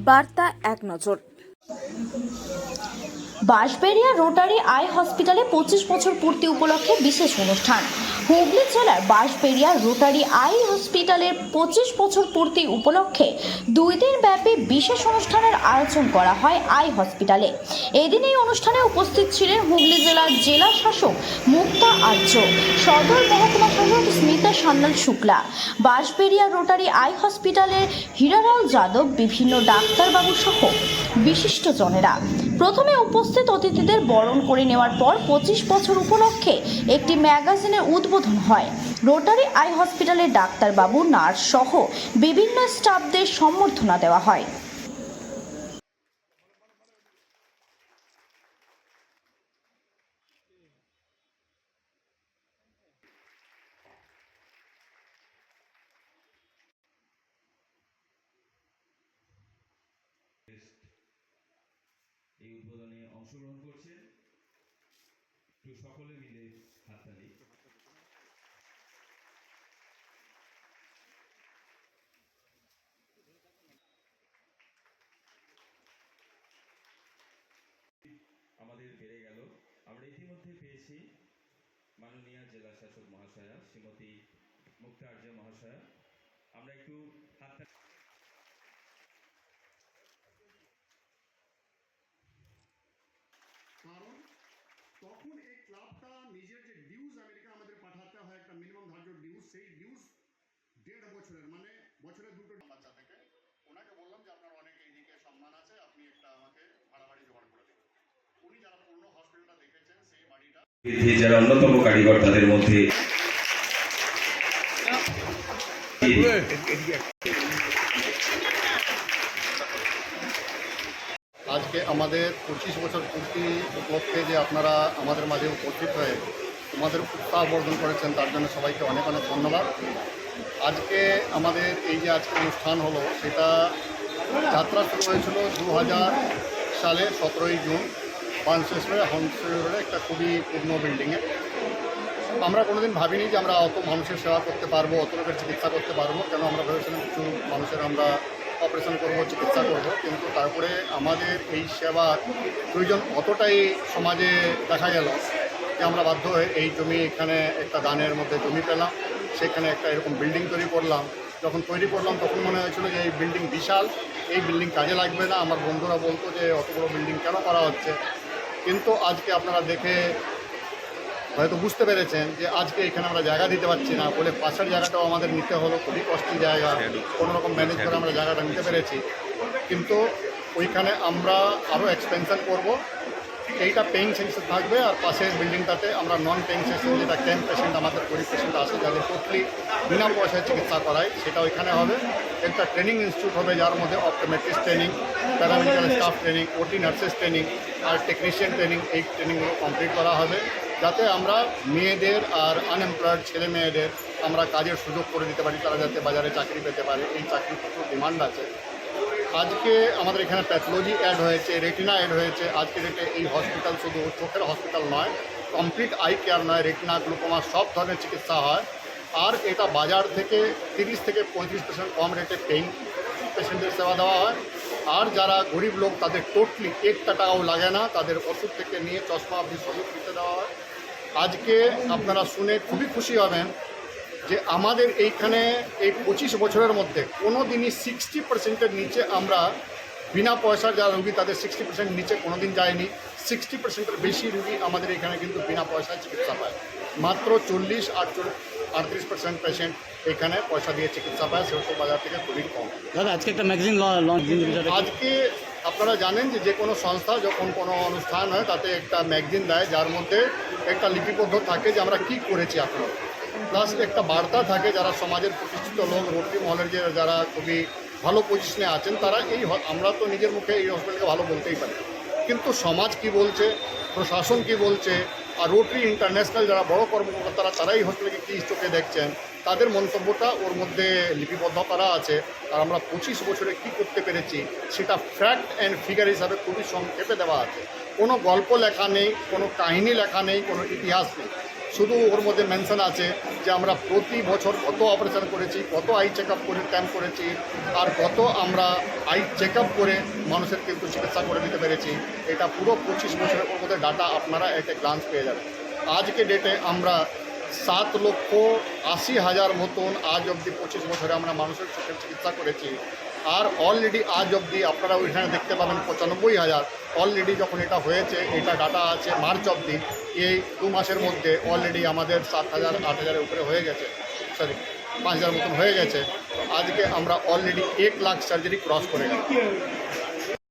বার্তা এক নজর। বাঁশবেড়িয়া রোটারি আই হসপিটালে 25 বছর পূর্তি উপলক্ষে বিশেষ অনুষ্ঠান। হুগলি জেলার বাঁশবেড়িয়া রোটারি আই হসপিটালের 25 বছর পূর্তি উপলক্ষে 2 দিন ব্যাপী বিশেষ অনুষ্ঠানের আয়োজন করা হয় আই হসপিটালে। এদিন এই অনুষ্ঠানে উপস্থিত ছিলেন হুগলি জেলার জেলা শাসক মুক্তা আর্য, সদর মহকুমা শাসক স্মিতা সান্যাল শুক্লা, বাঁশবেড়িয়া রোটারি আই হসপিটালের হীরালাল যাদব, বিভিন্ন ডাক্তারবাবু সহ বিশিষ্টজনেরা। প্রথমে উপস্থিত অতিথিদের বরণ করে নেওয়ার পর 25 বছর উপলক্ষে একটি ম্যাগাজিনের উদ্বোধন হয়। রোটারি আই হসপিটালের ডাক্তারবাবু, নার্স সহ বিভিন্ন স্টাফদের সম্বর্ধনা দেওয়া হয়। এই উদ্বোধনে অংশগ্রহণ করছেন, একটু সকলে মিলে হাততালি। আমাদের বেড়ে গেল। আমরা ইতিমধ্যে পেয়েছি মাননীয় জেলা শাসক মহাশয়া শ্রীমতী মুক্তা আর্য মহাশয়া। আমরা একটু হাততালি। কারণ তখন এই ক্লাবটা নিজের যে ডিউজ আমেরিকা আমাদের পাঠাতে হয়, একটা মিনিমাম ধার্য ডিউজ, সেই ডিউজ 1.5 বছরের, মানে বছরে 2টো বাচ্চা থেকে ওনাকে বললাম যে আপনার অনেক এইদিকে সম্মান আছে, আপনি একটা আমাকে ভাড়া বাড়ি জোগাড় করে দেবেন। উনি যারা পুরনো হসপিটালটা দেখেছেন সেই বাড়িটা যারা অন্যতম কারিগর তাদের মধ্যে আজকে আমাদের 25 বছর পূর্তি উপলক্ষে যে আপনারা আমাদের মাঝে উপস্থিত হয়ে আমাদের উৎসাহ বর্ধন করেছেন, তার জন্য সবাইকে অনেক অনেক ধন্যবাদ। আজকে আমাদের এই যে আজকে অনুষ্ঠান হলো, সেটা যাত্রা শুরু হয়েছিল 2000 সালে 17ই জুন পানশেষরে হোমস্টের একটা খুবই পূর্ণ বিল্ডিংয়ে। আমরা কোনোদিন ভাবিনি যে আমরা অত মানুষের সেবা করতে পারবো, অত লোকের চিকিৎসা করতে পারবো। কেন আমরা ভেবেছিলাম কিছু মানুষের আমরা অপারেশন করবো, চিকিৎসা করব, কিন্তু তারপরে আমাদের এই সেবার প্রয়োজন অতটাই সমাজে দেখা গেল যে আমরা বাধ্য হয়ে এই জমি, এখানে একটা দানের মধ্যে জমি পেলাম, সেখানে একটা এরকম বিল্ডিং তৈরি করলাম। যখন তৈরি করলাম তখন মনে হয়েছিল যে এই বিল্ডিং বিশাল, এই বিল্ডিং কাজে লাগবে না। আমার বন্ধুরা বলতো যে অত বড় বিল্ডিং কেন করা হচ্ছে, কিন্তু আজকে আপনারা দেখে হয়তো বুঝতে পেরেছেন যে আজকে এখানে আমরা জায়গা দিতে পারছি না বলে পাশের জায়গাটাও আমাদের নিতে হলো। খুবই কষ্টের জায়গা, কোনোরকম ম্যানেজ করে আমরা জায়গাটা নিতে পেরেছি, কিন্তু ওইখানে আমরা আরও এক্সপেনশন করব। এইটা পেইং সেকশন থাকবে, আর পাশের বিল্ডিংটাতে আমরা নন পেইং সেকশন, যেটা ক্যাম্প পেশেন্ট, আমাদের গরিব পেশেন্ট আসে যাদের টোটালি বিনা পয়সায় চিকিৎসা করায়, সেটা ওইখানে হবে। একটা ট্রেনিং ইনস্টিটিউট হবে, যার মধ্যে optometrist training, paramedical staff training, ওটি নার্সেস ট্রেনিং আর টেকনিশিয়ান ট্রেনিং, এই ট্রেনিংগুলো কমপ্লিট করা হবে, যাতে আমরা মেয়েদের আর আনএমপ্লয়েড ছেলে মেয়েদের আমরা কাজের সুযোগ করে দিতে পারি, তারা যাতে বাজারে চাকরি পেতে পারে। এই চাকরির প্রচুর ডিমান্ড আছে। আজকে আমাদের এখানে প্যাথোলজি অ্যাড হয়েছে, রেটিনা অ্যাড হয়েছে। আজকে ডেটে এই হসপিটাল শুধু চোখের হসপিটাল নয়, কমপ্লিট আই কেয়ার নয়, রেটিনা, গ্লুকোমা সব ধরনের চিকিৎসা হয়। আর এটা বাজার থেকে 30 থেকে 35% কম রেটে পেইং পেশেন্টের সেবা দেওয়া হয়। আর যারা গরিব লোক, তাদের টোটালি 1 টাকাও লাগে না, তাদের ওষুধ থেকে নিয়ে চশমা অবধি সবই ফ্রিতে দেওয়া হয়। আজকে আপনারা শুনে খুবই খুশি হবেন যে আমাদের এইখানে এই 25 বছরের মধ্যে কোনো দিনই 60%-এর নিচে আমরা বিনা পয়সার যারা রুগী, তাদের 60% নিচে কোনো দিন যায়নি। 60%-এর বেশি রুগী আমাদের এখানে কিন্তু বিনা পয়সায় চিকিৎসা পায়। মাত্র 40-38% পেশেন্ট এখানে পয়সা দিয়ে চিকিৎসা পায়, সেহেতু বাজার থেকে খুবই কম। দাদা, আজকে একটা ম্যাগাজিন লঞ্চ। আজকে আপনারা জানেন যে কোনো সংস্থা যখন কোনো অনুষ্ঠান হয় তাতে একটা ম্যাগাজিন দেয়, যার মধ্যে একটা লিপিবদ্ধ থাকে যে আমরা কী করেছি আপনারা, প্লাস একটা বার্তা থাকে যারা সমাজের প্রতিষ্ঠিত লোক, রোটারি মহলের যে যারা খুবই ভালো পজিশনে আছেন, তারা এই, আমরা তো নিজের মুখে এই হসপিটালকে ভালো বলতেই পারি, কিন্তু সমাজ কি বলছে, প্রশাসন কি বলছে, আর রোটারি ইন্টারন্যাশনাল যারা বড় কর্মকর্তারা, তারা এই হসপিটালকে কী চোখে দেখছেন, তাদের মন্তব্যটা ওর মধ্যে লিপিবদ্ধ করা আছে। আর আমরা 25 বছরে কী করতে পেরেছি সেটা ফ্যাক্ট অ্যান্ড ফিগার হিসাবে খুবই সংক্ষেপে দেওয়া আছে। কোনো গল্প লেখা নেই, কোনো কাহিনী লেখা নেই, কোনো ইতিহাস নেই, শুধু ওর মধ্যে মেনশন আছে যে আমরা প্রতি বছর কত অপারেশন করেছি, কত আই চেক আপ করে ক্যাম্প করেছি, আর কত আমরা আই চেক আপ করে মানুষের কিন্তু চিকিৎসা করে দিতে পেরেছি। এটা পুরো 25 বছরের ওর মধ্যে ডাটা আপনারা একটা গ্লান্স পেয়ে যাবেন। আজকে ডেটে আমরা 7,80,000 মতন আজ অবধি 25 বছরে আমরা মানুষের চোখের চিকিৎসা করেছি। আর অলরেডি আজ অবধি আপনারা ওইখানে দেখতে পাবেন 95,000 অলরেডি যখন এটা হয়েছে, এটা ডাটা আছে মার্চ অবধি, এই 2 মাসের মধ্যে অলরেডি আমাদের 7,000 8,000-এর উপরে হয়ে গেছে, সরি 5,000 মতন হয়ে গেছে। আজকে আমরা অলরেডি 1 লাখ সার্জারি ক্রস করে গেছি।